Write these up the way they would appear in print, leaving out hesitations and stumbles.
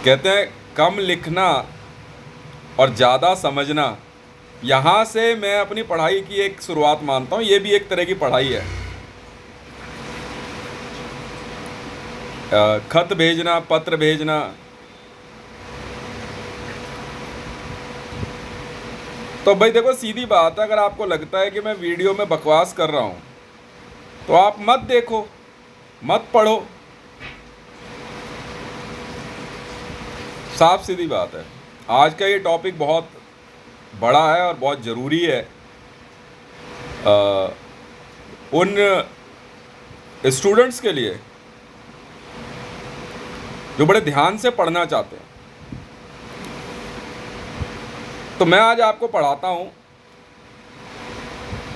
कहते हैं कम लिखना और ज़्यादा समझना, यहाँ से मैं अपनी पढ़ाई की एक शुरुआत मानता हूँ। ये भी एक तरह की पढ़ाई है। खत भेजना, पत्र भेजना, तो भाई देखो सीधी बात है, अगर आपको लगता है कि मैं वीडियो में बकवास कर रहा हूँ तो आप मत देखो, मत पढ़ो। साफ सीधी बात है। आज का ये टॉपिक बहुत बड़ा है और बहुत ज़रूरी है उन स्टूडेंट्स के लिए जो बड़े ध्यान से पढ़ना चाहते हैं। तो मैं आज आपको पढ़ाता हूँ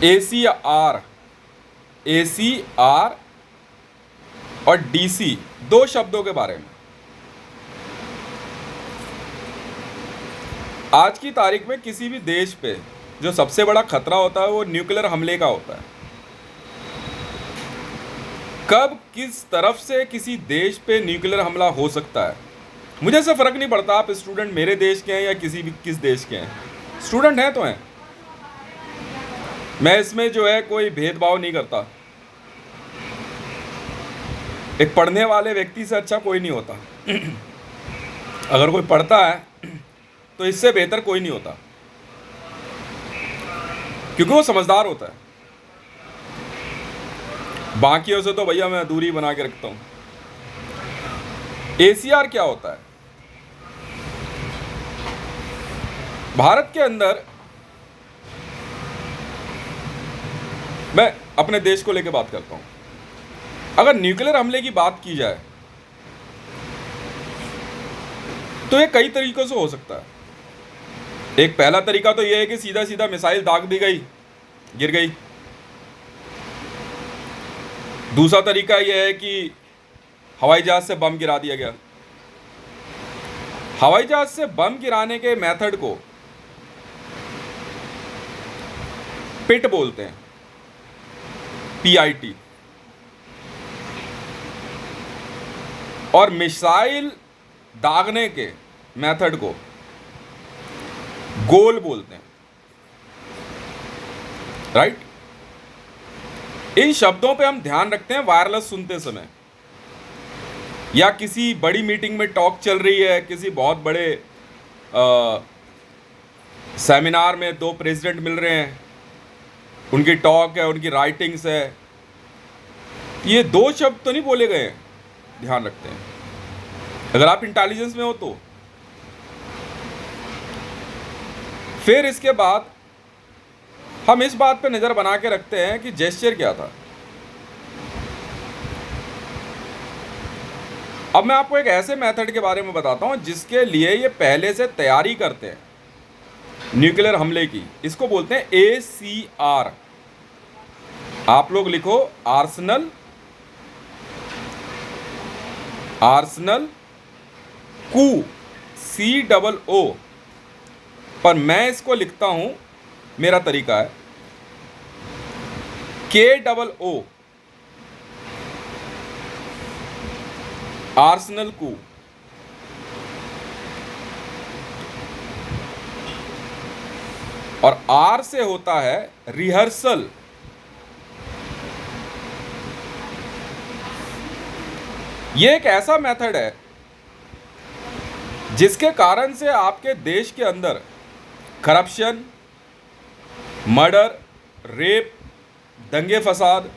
ACR और DC, दो शब्दों के बारे में। आज की तारीख में किसी भी देश पे जो सबसे बड़ा खतरा होता है वो न्यूक्लियर हमले का होता है। कब किस तरफ से किसी देश पे न्यूक्लियर हमला हो सकता है, मुझे ऐसा फ़र्क नहीं पड़ता आप स्टूडेंट मेरे देश के हैं या किस देश के हैं। स्टूडेंट हैं तो हैं, मैं इसमें जो है कोई भेदभाव नहीं करता। एक पढ़ने वाले व्यक्ति से अच्छा कोई नहीं होता। अगर कोई पढ़ता है तो इससे बेहतर कोई नहीं होता, क्योंकि वो समझदार होता है। बाकियों से तो भैया मैं दूरी बना के रखता हूं। ACR क्या होता है? भारत के अंदर, मैं अपने देश को लेकर बात करता हूं, अगर न्यूक्लियर हमले की बात की जाए तो ये कई तरीकों से हो सकता है। एक पहला तरीका तो ये है कि सीधा सीधा मिसाइल दाग दी गई, गिर गई। दूसरा तरीका यह है कि हवाई जहाज से बम गिरा दिया गया। हवाई जहाज से बम गिराने के मेथड को पिट बोलते हैं, PIT। और मिसाइल दागने के मेथड को गोल बोलते हैं, राइट। इन शब्दों पे हम ध्यान रखते हैं वायरलेस सुनते समय, या किसी बड़ी मीटिंग में टॉक चल रही है, किसी बहुत बड़े सेमिनार में दो प्रेसिडेंट मिल रहे हैं, उनकी टॉक है, उनकी राइटिंग्स है, ये दो शब्द तो नहीं बोले गए हैं, ध्यान रखते हैं। अगर आप इंटेलिजेंस में हो तो। फिर इसके बाद हम इस बात पे नज़र बना के रखते हैं कि जेस्चर क्या था। अब मैं आपको एक ऐसे मेथड के बारे में बताता हूं जिसके लिए ये पहले से तैयारी करते हैं न्यूक्लियर हमले की। इसको बोलते हैं ACR। आप लोग लिखो आर्सेनल, कू, COO, पर मैं इसको लिखता हूं, मेरा तरीका है KOO, आर्सेनल कू। और R से होता है रिहर्सल। ये एक ऐसा मेथड है जिसके कारण से आपके देश के अंदर करप्शन, मर्डर, रेप, दंगे फसाद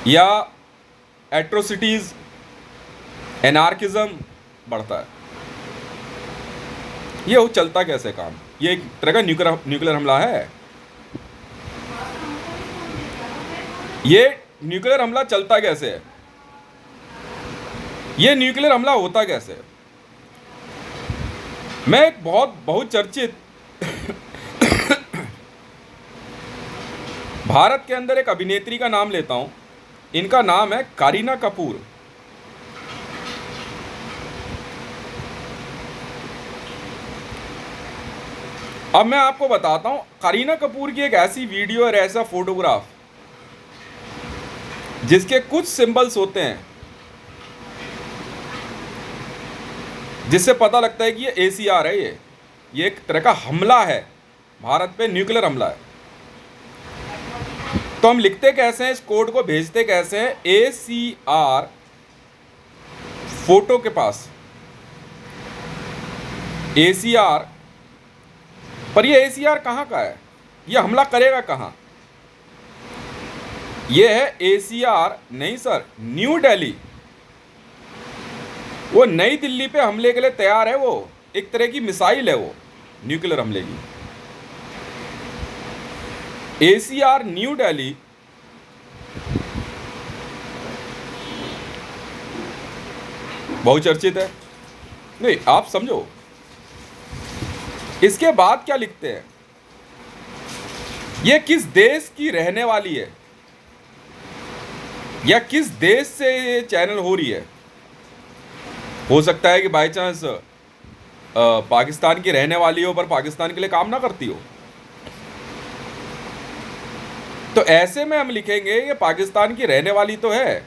या एट्रोसिटीज, एनार्किज्म बढ़ता है। ये हो चलता कैसे काम? ये एक तरह का न्यूक्लियर हमला है। ये न्यूक्लियर हमला चलता कैसे है? ये न्यूक्लियर हमला होता कैसे है? मैं एक बहुत चर्चित भारत के अंदर एक अभिनेत्री का नाम लेता हूं। इनका नाम है करीना कपूर। अब मैं आपको बताता हूं करीना कपूर की एक ऐसी वीडियो और ऐसा फोटोग्राफ जिसके कुछ सिंबल्स होते हैं जिससे पता लगता है कि ये ACR है, ये एक तरह का हमला है, भारत पे न्यूक्लियर हमला है। तो हम लिखते कैसे हैं, इस कोड को भेजते कैसे हैं? ACR फोटो के पास, ACR, पर ये ACR कहाँ का है? ये हमला करेगा कहाँ? ये है ACR नहीं सर, न्यू दिल्ली। वो नई दिल्ली पे हमले के लिए तैयार है, वो एक तरह की मिसाइल है, वो न्यूक्लियर हमले की। ACR न्यू दिल्ली बहुचर्चित है। नहीं, आप समझो। इसके बाद क्या लिखते हैं? ये किस देश की रहने वाली है, या किस देश से ये चैनल हो रही है? हो सकता है कि बाय चांस पाकिस्तान की रहने वाली हो, पर पाकिस्तान के लिए काम ना करती हो। तो ऐसे में हम लिखेंगे ये पाकिस्तान की रहने वाली तो है,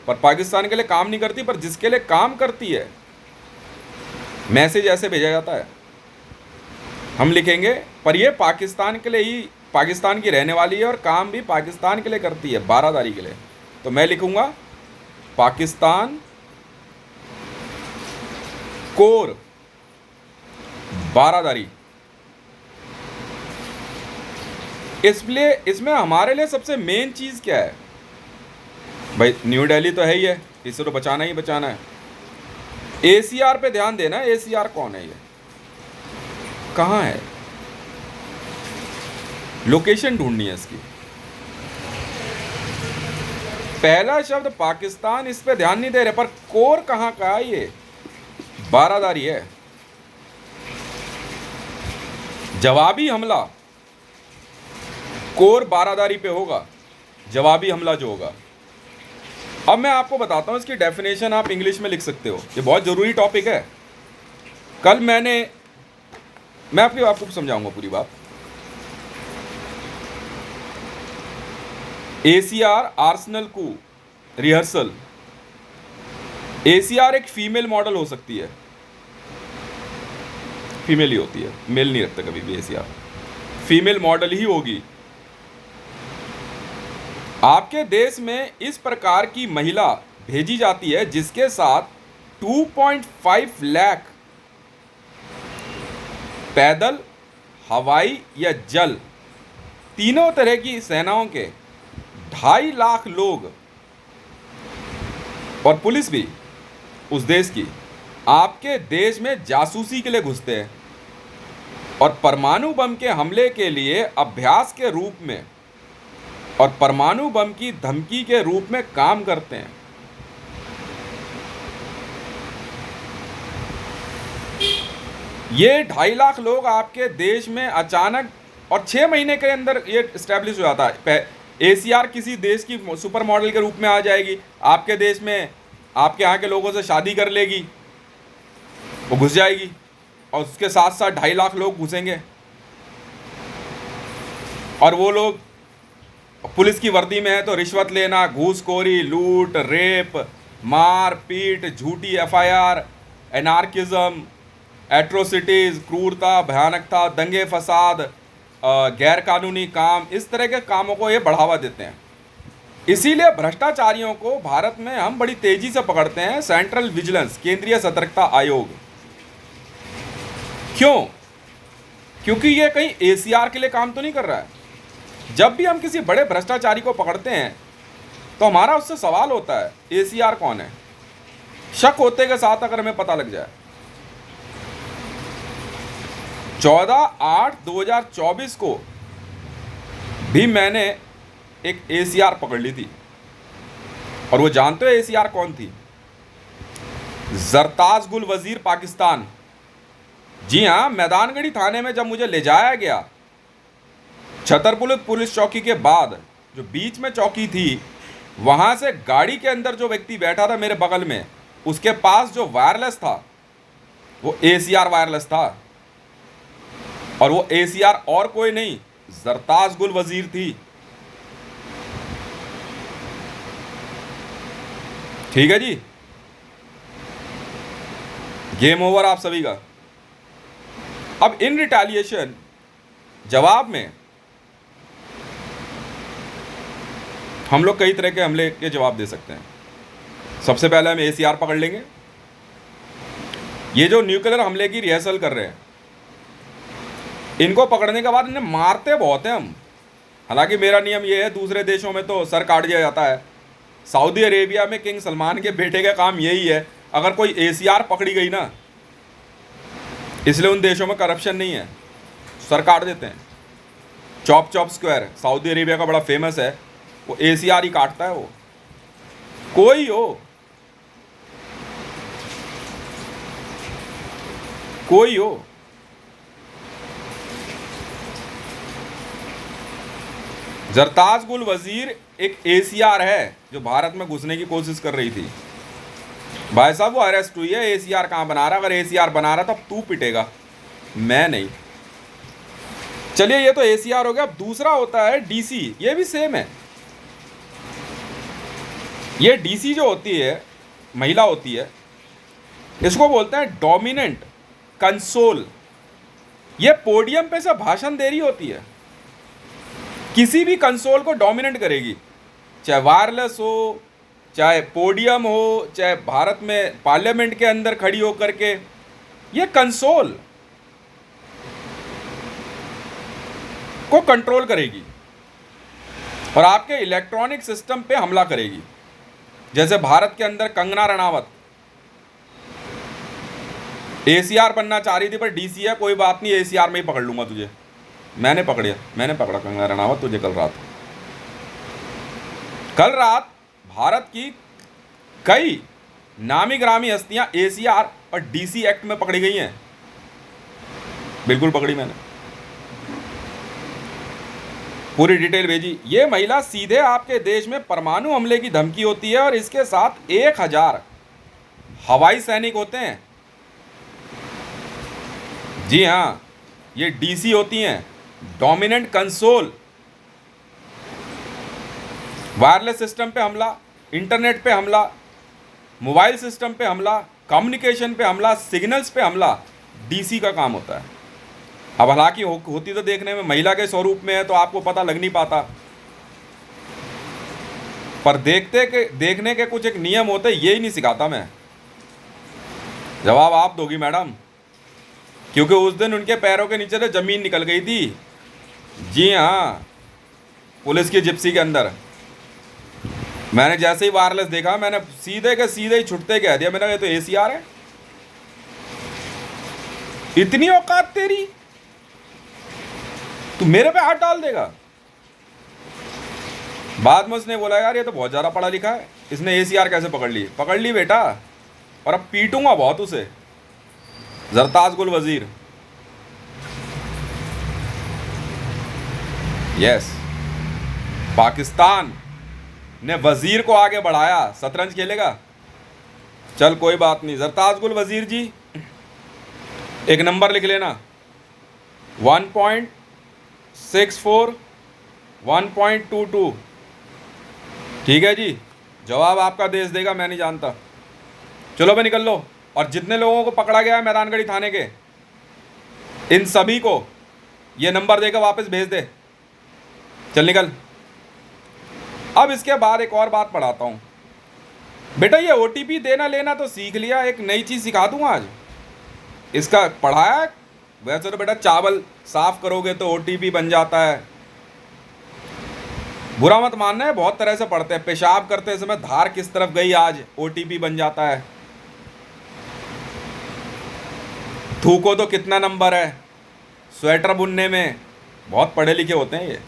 पर पाकिस्तान के लिए काम नहीं करती, पर जिसके लिए काम करती है, मैसेज ऐसे भेजा जाता है। हम लिखेंगे पर ये पाकिस्तान के लिए ही, पाकिस्तान की रहने वाली है और काम भी पाकिस्तान के लिए करती है, बारादारी के लिए। तो मैं लिखूंगा पाकिस्तान कोर बारादारी। इसलिए इसमें हमारे लिए सबसे मेन चीज़ क्या है भाई? न्यू दिल्ली तो है ही है, इसे तो बचाना ही बचाना है। ACR पे ध्यान देना। ACR कौन है? ये कहाँ है? लोकेशन ढूंढनी है इसकी। पहला शब्द पाकिस्तान, इस पे ध्यान नहीं दे रहे, पर कोर कहाँ का है? ये बारादारी है। जवाबी हमला कोर बारादारी पे होगा, जवाबी हमला जो होगा। अब मैं आपको बताता हूं, इसकी डेफिनेशन आप इंग्लिश में लिख सकते हो, ये बहुत ज़रूरी टॉपिक है। कल मैं आपको समझाऊंगा पूरी बात। ACR आर्सेनल को रिहर्सल। ACR एक फीमेल मॉडल हो सकती है, फीमेल ही होती है, मेल नहीं रखता कभी भी। ACR फीमेल मॉडल ही होगी। आपके देश में इस प्रकार की महिला भेजी जाती है जिसके साथ 2.5 लाख पैदल, हवाई या जल, तीनों तरह की सेनाओं के 2.5 लाख लोग और पुलिस भी उस देश की आपके देश में जासूसी के लिए घुसते हैं और परमाणु बम के हमले के लिए अभ्यास के रूप में और परमाणु बम की धमकी के रूप में काम करते हैं। ये 2.5 लाख लोग आपके देश में अचानक, और 6 महीने के अंदर ये इस्टेब्लिश हो जाता है। ACR किसी देश की सुपर मॉडल के रूप में आ जाएगी, आपके देश में आपके यहाँ के लोगों से शादी कर लेगी, वो घुस जाएगी, और उसके साथ साथ 2.5 लाख लोग घुसेंगे। और वो लोग पुलिस की वर्दी में है तो रिश्वत लेना, घूसखोरी, लूट, रेप, मार पीट, झूठी FIR, एनार्किज्म, एट्रोसिटीज़, क्रूरता, भयानकता, दंगे फसाद, गैरकानूनी काम, इस तरह के कामों को ये बढ़ावा देते हैं। इसीलिए भ्रष्टाचारियों को भारत में हम बड़ी तेजी से पकड़ते हैं। सेंट्रल विजिलेंस, केंद्रीय सतर्कता आयोग। क्यों? क्योंकि ये कहीं ACR के लिए काम तो नहीं कर रहा है। जब भी हम किसी बड़े भ्रष्टाचारी को पकड़ते हैं तो हमारा उससे सवाल होता है ACR कौन है? शक होते के साथ अगर हमें पता लग जाए। 14/8/2024 को भी मैंने एक ACR पकड़ ली थी, और वो जानते हो ACR कौन थी? जरताज गुल वजीर, पाकिस्तान। जी हाँ, मैदानगढ़ी थाने में जब मुझे ले जाया गया, छतरपुर पुलिस चौकी के बाद जो बीच में चौकी थी, वहां से गाड़ी के अंदर जो व्यक्ति बैठा था मेरे बगल में, उसके पास जो वायरलेस था वो ACR वायरलेस था, और वो ACR और कोई नहीं, जरताज गुल वजीर थी। ठीक है जी, गेम ओवर आप सभी का। अब इन रिटेलिएशन जवाब में हम लोग कई तरह के हमले के जवाब दे सकते हैं। सबसे पहले हम ACR पकड़ लेंगे। ये जो न्यूक्लियर हमले की रिहर्सल कर रहे हैं, इनको पकड़ने के बाद इन्हें मारते बहुत हैं हम। हालांकि मेरा नियम ये है, दूसरे देशों में तो सर काट दिया जाता है। सऊदी अरेबिया में किंग सलमान के बेटे का काम यही है, अगर कोई ACR पकड़ी गई ना, इसलिए उन देशों में करप्शन नहीं है, सर काट देते हैं। Chop chop square Saudi Arabia का बड़ा फेमस है, वो ACR ही काटता है। वो कोई हो, कोई हो। जरताज गुल वजीर एक ACR है जो भारत में घुसने की कोशिश कर रही थी। भाई साहब वो अरेस्ट हुई है। ACR कहाँ बना रहा? अगर ACR बना रहा तो अब तू पिटेगा, मैं नहीं। चलिए ये तो ACR हो गया। अब दूसरा होता है DC। ये भी सेम है। ये DC जो होती है, महिला होती है, इसको बोलते हैं डोमिनेंट कंसोल। ये पोडियम पे से भाषण दे रही होती है, किसी भी कंसोल को डोमिनेट करेगी, चाहे वायरलेस हो, चाहे पोडियम हो, चाहे भारत में पार्लियामेंट के अंदर खड़ी होकर के। ये कंसोल को कंट्रोल करेगी और आपके इलेक्ट्रॉनिक सिस्टम पे हमला करेगी। जैसे भारत के अंदर कंगना रनावत ACR बनना चाह रही थी, पर DC है, कोई बात नहीं, ACR में ही पकड़ लूंगा तुझे। मैंने पकड़ा कंगना रनावत तुझे कल रात भारत की कई नामी ग्रामी हस्तियां ACR और DC एक्ट में पकड़ी गई हैं। बिल्कुल पकड़ी मैंने, पूरी डिटेल भेजी। ये महिला सीधे आपके देश में परमाणु हमले की धमकी होती है और इसके साथ 1000 हवाई सैनिक होते हैं। जी हाँ, ये DC होती हैं, डोमिनेंट कंसोल। वायरलेस सिस्टम पे हमला, इंटरनेट पे हमला, मोबाइल सिस्टम पे हमला, कम्युनिकेशन पे हमला, सिग्नल्स पे हमला DC का काम होता है। अब हालांकि होती तो देखने में महिला के स्वरूप में है, तो आपको पता लग नहीं पाता, पर देखने के कुछ एक नियम होते, यही नहीं सिखाता मैं। जवाब आप दोगी मैडम, क्योंकि उस दिन उनके पैरों के नीचे से जमीन निकल गई थी। जी हाँ, पुलिस की जिप्सी के अंदर मैंने जैसे ही वायरलेस देखा, मैंने सीधे के सीधे ही छुटते कह दिया, मैंने ये तो ACR है। इतनी औकात तेरी, तू मेरे पे हाथ डाल देगा? बाद में उसने बोला यार ये तो बहुत ज़्यादा पढ़ा लिखा है, इसने ACR कैसे पकड़ ली बेटा, और अब पीटूंगा बहुत उसे। जरताज गुल वजीर, यस, पाकिस्तान ने वजीर को आगे बढ़ाया। शतरंज खेलेगा? चल कोई बात नहीं। जरताज गुल वजीर जी, एक नंबर लिख लेना, 1.64 1.22। ठीक है जी, जवाब आपका देश देगा, मैं नहीं जानता। चलो भाई निकल लो, और जितने लोगों को पकड़ा गया है मैदानगढ़ी थाने के, इन सभी को ये नंबर देकर वापस भेज दे। चल निकल। अब इसके बाद एक और बात पढ़ाता हूँ बेटा। ये OTP देना लेना तो सीख लिया, एक नई चीज़ सिखा दूँ आज। इसका पढ़ाया वैसे तो बेटा, चावल साफ करोगे तो OTP बन जाता है। बुरा मत मानना है, बहुत तरह से पढ़ते हैं। पेशाब करते समय धार किस तरफ गई, आज OTP बन जाता है। थूको तो कितना नंबर है, स्वेटर बुनने में बहुत पढ़े लिखे होते हैं ये।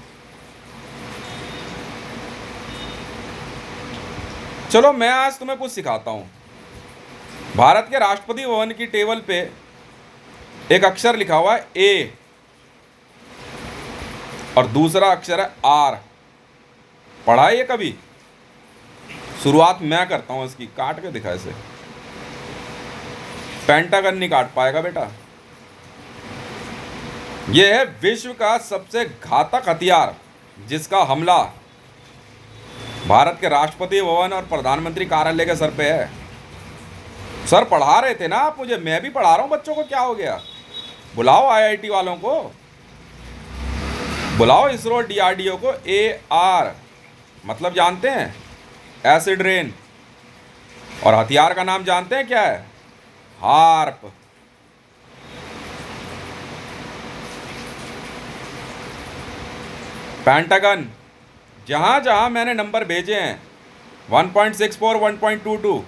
चलो मैं आज तुम्हें कुछ सिखाता हूं। भारत के राष्ट्रपति भवन की टेबल पे एक अक्षर लिखा हुआ है A और दूसरा अक्षर है R। पढ़ा है ये कभी? शुरुआत मैं करता हूं इसकी, काट के दिखा इसे। पेंटागन नहीं काट पाएगा बेटा। यह है विश्व का सबसे घातक हथियार, जिसका हमला भारत के राष्ट्रपति भवन और प्रधानमंत्री कार्यालय के सर पे है। सर पढ़ा रहे थे ना आप मुझे, मैं भी पढ़ा रहा हूँ बच्चों को, क्या हो गया? बुलाओ आईआईटी वालों को, बुलाओ इसरो डीआरडीओ को। AR मतलब जानते हैं? Acid rain. और हथियार का नाम जानते हैं क्या है? हार्प। पेंटागन, जहां जहां मैंने नंबर भेजे हैं 1.64 1.22,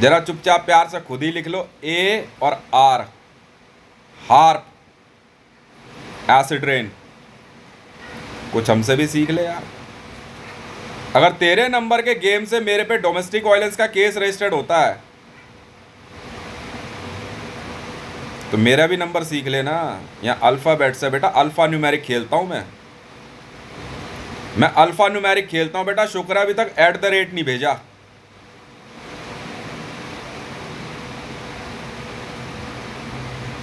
जरा चुपचाप प्यार से खुद ही लिख लो A और R, हार्प, एसिड रेन। कुछ हमसे भी सीख ले यार। अगर तेरे नंबर के गेम से मेरे पे डोमेस्टिक वायलेंस का केस रजिस्टर्ड होता है तो मेरा भी नंबर सीख लेना। यहाँ अल्फ़ाबेट से बेटा, अल्फ़ा न्यूमेरिक खेलता हूँ मैं अल्फ़ा न्यूमेरिक खेलता हूँ बेटा। शुक्र है अभी तक @ नहीं भेजा।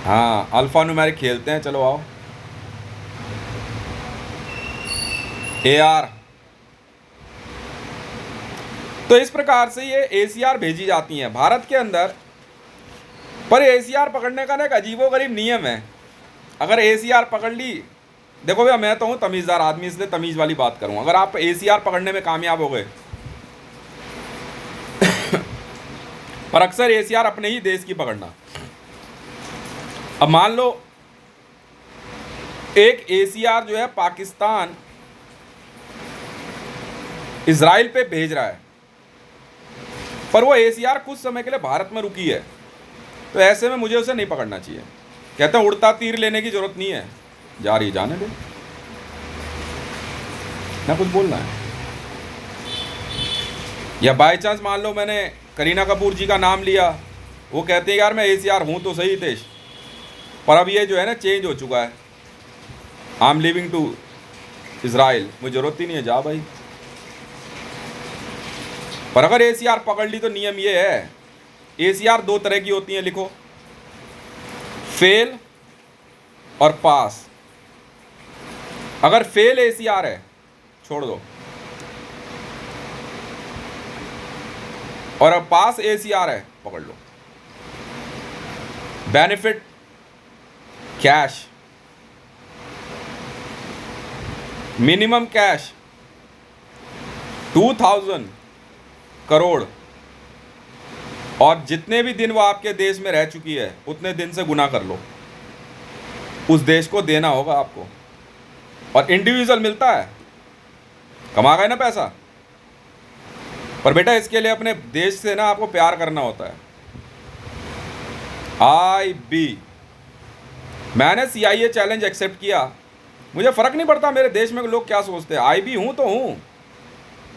हाँ अल्फ़ा न्यूमेरिक खेलते हैं, चलो आओ। AR। तो इस प्रकार से ये ACR भेजी जाती हैं भारत के अंदर। पर ACR पकड़ने का ना एक अजीबोगरीब नियम है। अगर ACR पकड़ ली, देखो भैया मैं तो हूँ तमीज़दार आदमी, इसलिए तमीज़ वाली बात करूँ। अगर आप ACR पकड़ने में कामयाब हो गए पर अक्सर ACR अपने ही देश की पकड़ना। अब मान लो एक ACR जो है पाकिस्तान इजराइल पे भेज रहा है, पर वो ACR कुछ समय के लिए भारत में रुकी है, तो ऐसे में मुझे उसे नहीं पकड़ना चाहिए। कहते हैं उड़ता तीर लेने की जरूरत नहीं है, जा रही जाने दे। ना कुछ बोलना है। या बाय चांस मान लो मैंने करीना कपूर जी का नाम लिया, वो कहते हैं यार मैं ACR हूँ तो सही देश, पर अब ये जो है ना चेंज हो चुका है, I am living to Israel, मुझे ज़रूरत ही नहीं है, जा भाई। पर अगर ACR पकड़ ली तो नियम ये है, ACR 2 तरह की होती हैं, लिखो, फेल और पास। अगर फेल ACR है छोड़ दो, और अब पास ACR है पकड़ लो। Benefit cash, minimum cash 2000 crore, और जितने भी दिन वो आपके देश में रह चुकी है उतने दिन से गुना कर लो, उस देश को देना होगा आपको। और इंडिविजुअल मिलता है, कमा गए ना पैसा, पर बेटा इसके लिए अपने देश से ना आपको प्यार करना होता है। IB, मैंने CIA चैलेंज एक्सेप्ट किया, मुझे फ़र्क नहीं पड़ता मेरे देश में लोग क्या सोचते हैं। IB हूँ तो हूँ,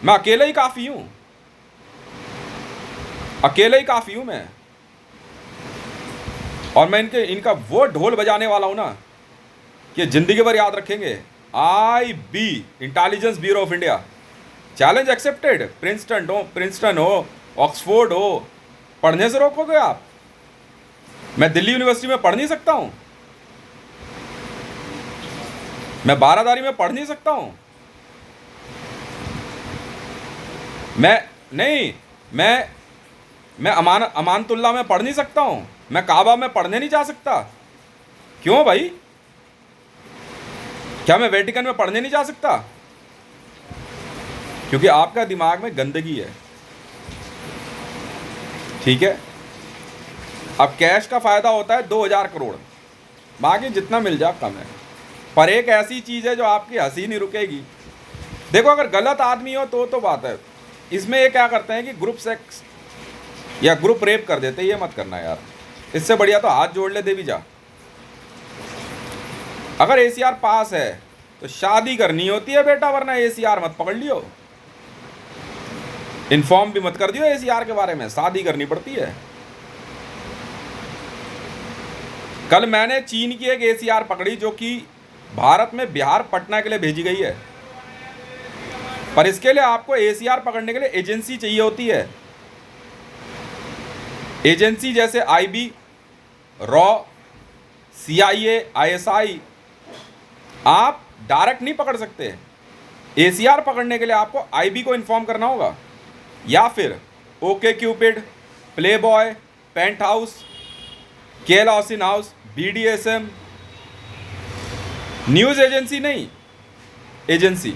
मैं अकेले ही काफ़ी हूँ, अकेले ही काफ़ी हूँ मैं। और मैं इनका वो ढोल बजाने वाला हूँ ना कि ज़िंदगी भर याद रखेंगे। IB, intelligence bureau of India, challenge accepted. Princeton हो, ऑक्सफोर्ड हो, पढ़ने से रोकोगे आप? मैं दिल्ली यूनिवर्सिटी में पढ़ नहीं सकता हूँ? मैं बारादारी में पढ़ नहीं सकता हूँ? मैं अमानतुल्ला में पढ़ नहीं सकता हूँ? मैं काबा में पढ़ने नहीं जा सकता? क्यों भाई? क्या मैं वेटिकन में पढ़ने नहीं जा सकता? क्योंकि आपका दिमाग में गंदगी है, ठीक है। अब कैश का फ़ायदा होता है 2000 करोड़, बाकी जितना मिल जाए कम है। पर एक ऐसी चीज़ है जो आपकी हंसी नहीं रुकेगी। देखो अगर गलत आदमी हो तो बात है। इसमें ये क्या करते हैं कि ग्रुप सेक्स या ग्रुप रेप कर देते, ये मत करना यार। इससे बढ़िया तो हाथ जोड़ ले देवी जा। अगर ACR पास है तो शादी करनी होती है बेटा, वरना ACR मत पकड़ लियो। इन्फॉर्म भी मत कर दियो ACR के बारे में, शादी करनी पड़ती है। कल मैंने चीन की एक ACR पकड़ी जो कि भारत में बिहार पटना के लिए भेजी गई है, पर इसके लिए आपको ACR पकड़ने के लिए एजेंसी चाहिए होती है। एजेंसी जैसे IB, रॉ, CIA, ISI, आप डायरेक्ट नहीं पकड़ सकते। ACR पकड़ने के लिए आपको IB को इन्फॉर्म करना होगा, या फिर OkCupid, Playboy, paint house, KL हॉसिन हाउस, BDSM, न्यूज़ एजेंसी नहीं, एजेंसी।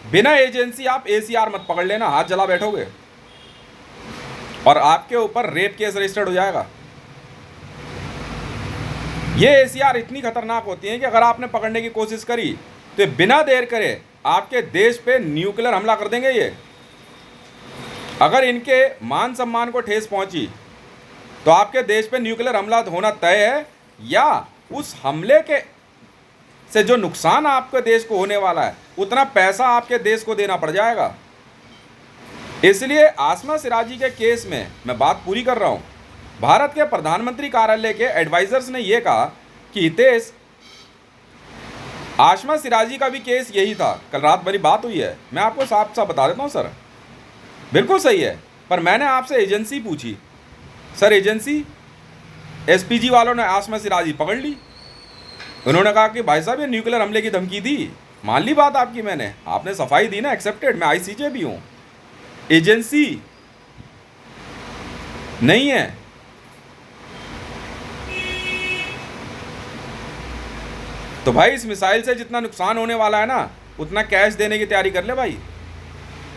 बिना एजेंसी आप ACR मत पकड़ लेना, हाथ जला बैठोगे और आपके ऊपर रेप केस रजिस्टर्ड हो जाएगा। ये ACR इतनी खतरनाक होती है कि अगर आपने पकड़ने की कोशिश करी तो ये बिना देर करे आपके देश पे न्यूक्लियर हमला कर देंगे। ये अगर इनके मान सम्मान को ठेस पहुंची तो आपके देश पे न्यूक्लियर हमला होना तय है, या उस हमले के से जो नुकसान आपके देश को होने वाला है उतना पैसा आपके देश को देना पड़ जाएगा। इसलिए आसमा सिराजी के केस में मैं बात पूरी कर रहा हूं। भारत के प्रधानमंत्री कार्यालय के एडवाइजर्स ने यह कहा कि हितेश, आसमा सिराजी का भी केस यही था। कल रात मेरी बात हुई है, मैं आपको साफ साफ बता देता हूं सर, बिल्कुल सही है। पर मैंने आपसे एजेंसी पूछी, सर एजेंसी, SPG वालों ने आसमा सिराजी पकड़ ली। उन्होंने कहा कि भाई साहब ये न्यूक्लियर हमले की धमकी दी। मान ली बात आपकी, मैंने, आपने सफाई दी ना, एक्सेप्टेड, मैं ICJ भी हूं। एजेंसी नहीं है। तो भाई इस मिसाइल से जितना नुकसान होने वाला है ना, उतना कैश देने की तैयारी कर ले भाई।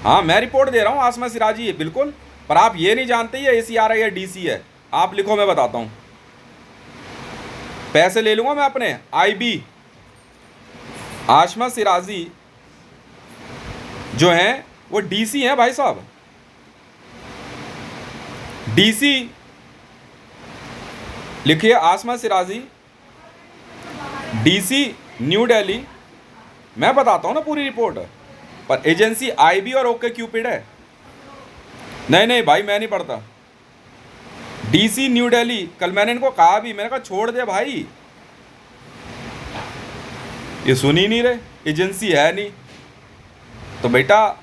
हाँ, मैं रिपोर्ट दे रहा हूँ, आसमा सिराजी है बिल्कुल, पर आप ये नहीं जानते ये ACR है या DC है। आप लिखो, मैं बताता हूँ, पैसे ले लूँगा मैं अपने। IB, आसमा सिराजी जो हैं वो DC हैं भाई साहब, DC लिखिए, आसमा सिराजी DC न्यू दिल्ली। मैं बताता हूँ ना पूरी रिपोर्ट, पर एजेंसी IB और OK क्यूपिड है। नहीं नहीं भाई, मैं नहीं पढ़ता। DC न्यू दिल्ली, कल मैंने इनको कहा भी, मैंने कहा छोड़ दे भाई, ये सुन ही नहीं रहे, एजेंसी है नहीं। तो बेटा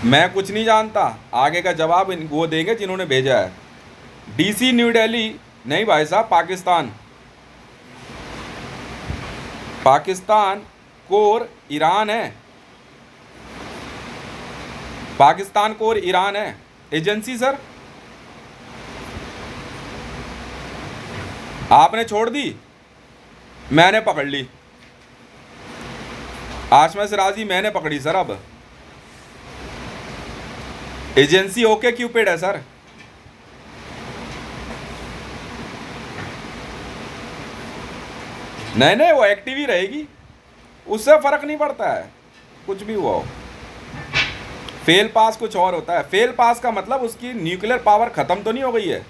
मैं कुछ नहीं जानता, आगे का जवाब वो देंगे जिन्होंने भेजा है। DC न्यू दिल्ली नहीं भाई साहब, पाकिस्तान, पाकिस्तान कोर ईरान है, पाकिस्तान कोर ईरान है एजेंसी। सर आपने छोड़ दी, मैंने पकड़ ली। आसमा सिराजी मैंने पकड़ी सर। अब एजेंसी OK क्यूपिड है सर। नहीं नहीं, वो एक्टिव ही रहेगी, उससे फर्क नहीं पड़ता है कुछ भी हुआ हो। फेल पास कुछ और होता है। फेल पास का मतलब उसकी न्यूक्लियर पावर खत्म तो नहीं हो गई है।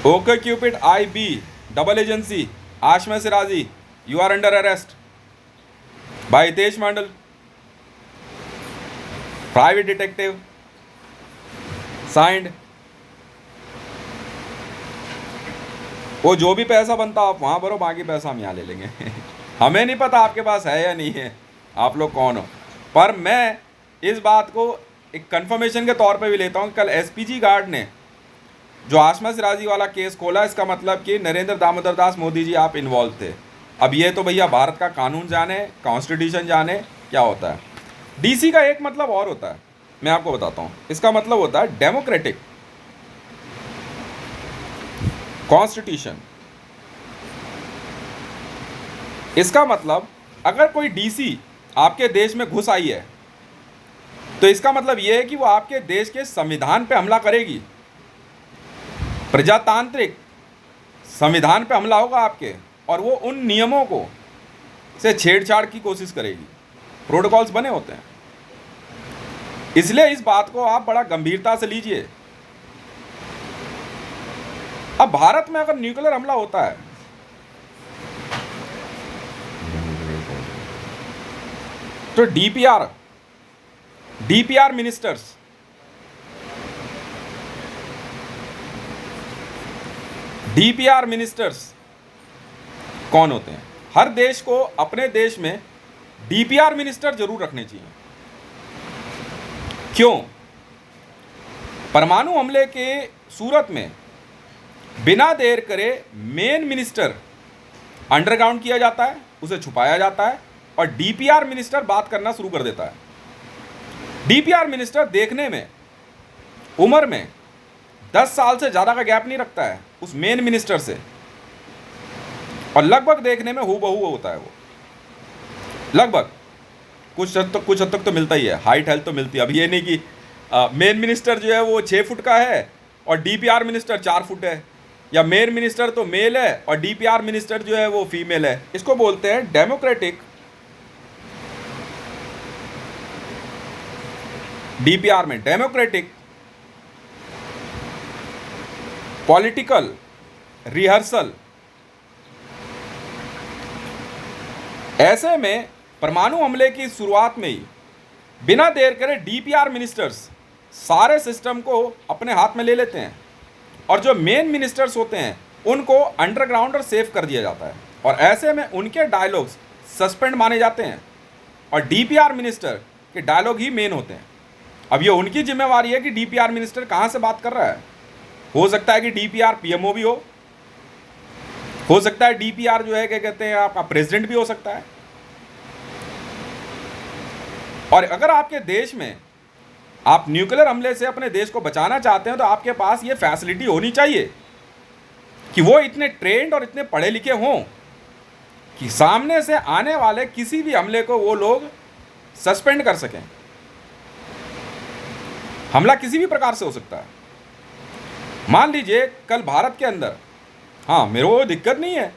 OK Cupid IB double agency, Asma Siraji, you are under arrest by Hitesh Mandal, private detective, signed. वो जो भी पैसा बनता आप वहाँ भरो, बाकी पैसा हम यहाँ ले लेंगे। हमें नहीं पता आपके पास है या नहीं है, आप लोग कौन हो। पर मैं इस बात को एक कंफर्मेशन के तौर पे भी लेता हूँ। कल SPG गार्ड ने जो आसमा सिराजी वाला केस खोला, इसका मतलब कि नरेंद्र दामोदर दास मोदी जी आप इन्वॉल्व थे। अब ये तो भैया भारत का कानून जाने, कॉन्स्टिट्यूशन जाने क्या होता है। DC का एक मतलब और होता है, मैं आपको बताता हूँ। इसका मतलब होता है डेमोक्रेटिक कॉन्स्टिट्यूशन। इसका मतलब अगर कोई DC आपके देश में घुस आई है तो इसका मतलब यह है कि वो आपके देश के संविधान पे हमला करेगी। प्रजातांत्रिक संविधान पे हमला होगा आपके, और वो उन नियमों को से छेड़छाड़ की कोशिश करेगी। प्रोटोकॉल्स बने होते हैं, इसलिए इस बात को आप बड़ा गंभीरता से लीजिए। अब भारत में अगर न्यूक्लियर हमला होता है तो DPR मिनिस्टर्स, DPR मिनिस्टर्स कौन होते हैं? हर देश को अपने देश में DPR मिनिस्टर जरूर रखने चाहिए। क्यों? परमाणु हमले के सूरत में बिना देर करे मेन मिनिस्टर अंडरग्राउंड किया जाता है, उसे छुपाया जाता है, और DPR मिनिस्टर बात करना शुरू कर देता है। DPR मिनिस्टर देखने में उम्र में 10 साल से ज़्यादा का गैप नहीं रखता है उस मेन मिनिस्टर से, और लगभग देखने में हूबहू होता है वो, लगभग कुछ हद तक तो मिलता ही है, हाइट हेल्थ तो मिलती है। अब ये नहीं कि मेन मिनिस्टर जो है वो 6 फुट का है और डीपीआर मिनिस्टर 4 फुट है, या मेन मिनिस्टर तो मेल है और डीपीआर मिनिस्टर जो है वो फीमेल है। इसको बोलते हैं डेमोक्रेटिक, डीपीआर में डेमोक्रेटिक पॉलिटिकल रिहर्सल। ऐसे में परमाणु हमले की शुरुआत में ही बिना देर करे डीपीआर मिनिस्टर्स सारे सिस्टम को अपने हाथ में ले लेते हैं, और जो मेन मिनिस्टर्स होते हैं उनको अंडरग्राउंड और सेव कर दिया जाता है, और ऐसे में उनके डायलॉग्स सस्पेंड माने जाते हैं और डीपीआर मिनिस्टर के डायलॉग ही मेन होते हैं। अब ये उनकी जिम्मेवारी है कि डीपीआर मिनिस्टर कहाँ से बात कर रहा है। हो सकता है कि डीपीआर पीएमओ भी हो सकता है डीपीआर जो है क्या कहते हैं आपका प्रेसिडेंट भी हो सकता है। और अगर आपके देश में आप न्यूक्लियर हमले से अपने देश को बचाना चाहते हैं तो आपके पास ये फैसिलिटी होनी चाहिए कि वो इतने ट्रेंड और इतने पढ़े लिखे हों कि सामने से आने वाले किसी भी हमले को वो लोग सस्पेंड कर सकें। हमला किसी भी प्रकार से हो सकता है। मान लीजिए कल भारत के अंदर, हाँ मेरे को दिक्कत नहीं है,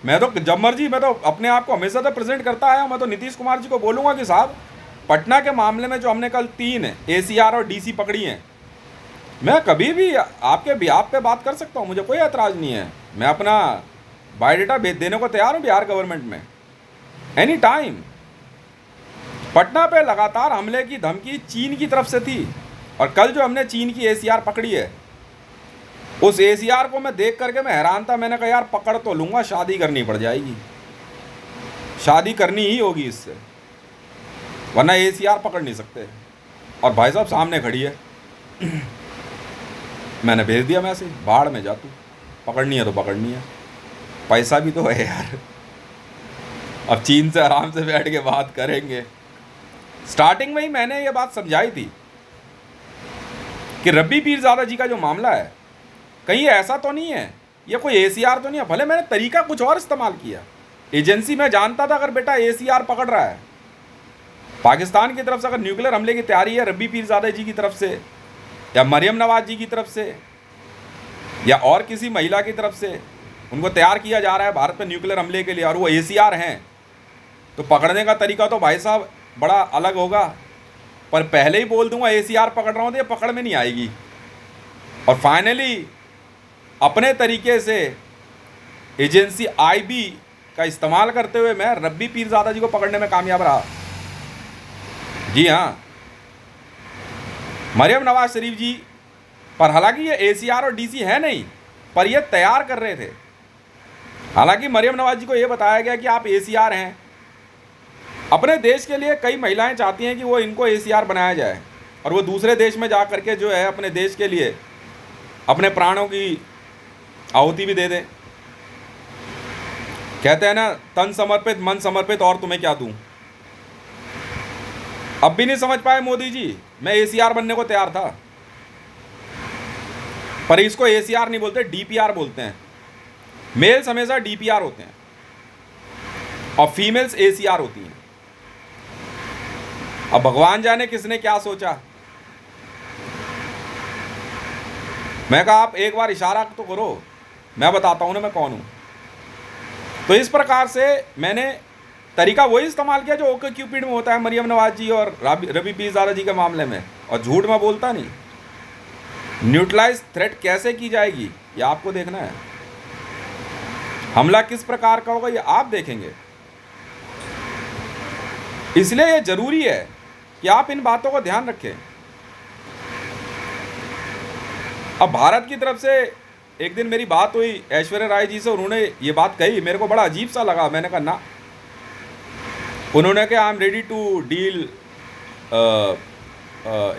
मैं तो जब मर्जी, मैं तो अपने आप को हमेशा तो प्रेजेंट करता आया हूँ। मैं तो नीतीश कुमार जी को बोलूँगा कि साहब पटना के मामले में जो हमने कल 3 ACR और DC पकड़ी हैं, मैं कभी भी आपके बिहाफ पे बात कर सकता हूँ, मुझे कोई एतराज़ नहीं है। मैं अपना बायोडाटा भेज देने को तैयार हूँ बिहार गवर्नमेंट में एनी टाइम। पटना पे लगातार हमले की धमकी चीन की तरफ से थी, और कल जो हमने चीन की ACR पकड़ी है, उस ACR को मैं देख करके मैं हैरान था। मैंने कहा यार पकड़ तो लूँगा, शादी करनी पड़ जाएगी, शादी करनी ही होगी इससे, वरना ACR पकड़ नहीं सकते। और भाई साहब सामने खड़ी है मैंने भेज दिया मैसेज, बाढ़ में जा तू, पकड़नी है तो पकड़नी है, पैसा भी तो है यार। अब चीन से आराम से बैठ के बात करेंगे। स्टार्टिंग में ही मैंने ये बात समझाई थी कि रब्बी पीरजादा जी का जो मामला है कहीं ऐसा तो नहीं है, ये कोई ACR तो नहीं है। भले मैंने तरीका कुछ और इस्तेमाल किया, एजेंसी में जानता था अगर बेटा ACR पकड़ रहा है, पाकिस्तान की तरफ से अगर न्यूक्लियर हमले की तैयारी है रब्बी पीरजादा जी की तरफ से, या मरियम नवाज जी की तरफ से, या और किसी महिला की तरफ से उनको तैयार किया जा रहा है भारत पर न्यूक्लियर हमले के लिए, और वो ACR हैं, तो पकड़ने का तरीका तो भाई साहब बड़ा अलग होगा। पर पहले ही बोल दूंगा ACR पकड़ रहा हूँ तो ये पकड़ में नहीं आएगी। और फाइनली अपने तरीके से एजेंसी IB का इस्तेमाल करते हुए मैं रब्बी पीरजादा जी को पकड़ने में कामयाब रहा। जी हाँ, मरियम नवाज शरीफ जी पर, हालांकि ये ACR और DC है नहीं, पर ये तैयार कर रहे थे। हालांकि मरियम नवाज जी को ये बताया गया कि आप ACR हैं। अपने देश के लिए कई महिलाएं चाहती हैं कि वो इनको ACR बनाया जाए, और वो दूसरे देश में जा करके जो है अपने देश के लिए अपने प्राणों की आहुति भी दे दें। कहते हैं ना, तन समर्पित मन समर्पित, और तुम्हें क्या दूं। अब भी नहीं समझ पाए मोदी जी, मैं ACR बनने को तैयार था, पर इसको ACR नहीं बोलते, DPR बोलते हैं। मेल्स हमेशा DPR होते हैं और फीमेल्स ACR होती हैं। अब भगवान जाने किसने क्या सोचा। मैं कहा आप एक बार इशारा तो करो, मैं बताता हूं ना मैं कौन हूं। तो इस प्रकार से मैंने तरीका वही इस्तेमाल किया जो OkCupid में होता है मरियम नवाज जी और रब्बी पीरजादा जी के मामले में, और झूठ मैं बोलता नहीं। न्यूट्रलाइज थ्रेट कैसे की जाएगी ये आपको देखना है, हमला किस प्रकार का होगा ये आप देखेंगे। इसलिए ये जरूरी है कि आप इन बातों को ध्यान रखें। अब भारत की तरफ से एक दिन मेरी बात हुई ऐश्वर्या राय जी से, उन्होंने ये बात कही, मेरे को बड़ा अजीब सा लगा। मैंने कहा ना, उन्होंने कहा I am ready to deal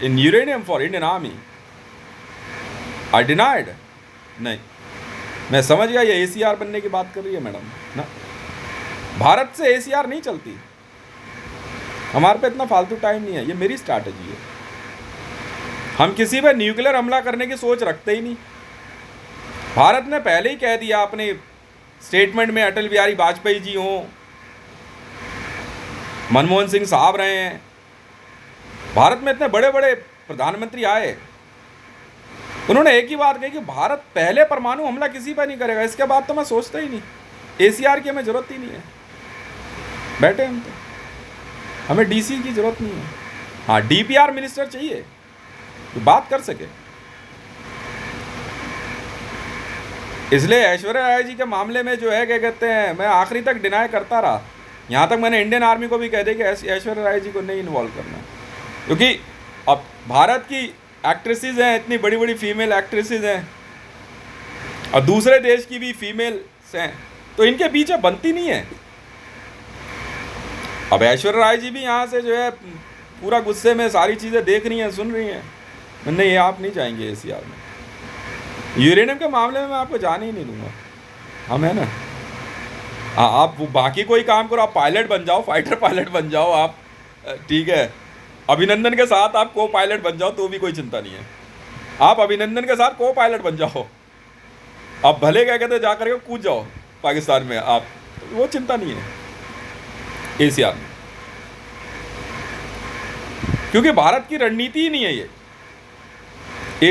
in uranium for Indian army. I denied, नहीं, मैं समझ गया ये ACR बनने की बात कर रही है मैडम ना। भारत से ACR नहीं चलती, हमारे पे इतना फालतू टाइम नहीं है, ये मेरी स्ट्रैटेजी है। हम किसी पे न्यूक्लियर हमला करने की सोच रखते ही नहीं। भारत ने पहले ही कह दिया अपने स्टेटमेंट में, अटल बिहारी वाजपेयी जी हों, मनमोहन सिंह साहब रहे हैं, भारत में इतने बड़े बड़े प्रधानमंत्री आए, उन्होंने एक ही बात कही कि भारत पहले परमाणु हमला किसी पर नहीं करेगा, इसके बाद तो मैं सोचता ही नहीं, ACR की हमें ज़रूरत ही नहीं है, बैठे हम तो, हमें DC की ज़रूरत नहीं है। हाँ, DPR मिनिस्टर चाहिए जो बात कर सके। इसलिए ऐश्वर्या राय जी के मामले में जो है, क्या कहते हैं, मैं आखिरी तक डिनाई करता रहा, यहाँ तक मैंने इंडियन आर्मी को भी कह दिया कि ऐश्वर्या राय जी को नहीं इन्वॉल्व करना, क्योंकि अब भारत की एक्ट्रेसेस हैं, इतनी बड़ी बड़ी फीमेल एक्ट्रेसेस हैं, और दूसरे देश की भी फीमेल्स हैं, तो इनके बीच में बनती नहीं है। अब ऐश्वर्या राय जी भी यहाँ से जो है पूरा गुस्से में सारी चीज़ें देख रही हैं, सुन रही हैं, नहीं आप नहीं जाएंगे ACR में। यूरेनियम के मामले में मैं आपको जाने ही नहीं दूंगा, हम है ना। हाँ, आप बाकी कोई काम करो, आप पायलट बन जाओ, फाइटर पायलट बन जाओ आप, ठीक है, अभिनंदन के साथ आप को पायलट बन जाओ तो भी कोई चिंता नहीं है। आप अभिनंदन के साथ को पायलट बन जाओ, आप भले क्या कहते जा करके कूद जाओ पाकिस्तान में, आप वो चिंता नहीं है ACR में, क्योंकि भारत की रणनीति ही नहीं है ये।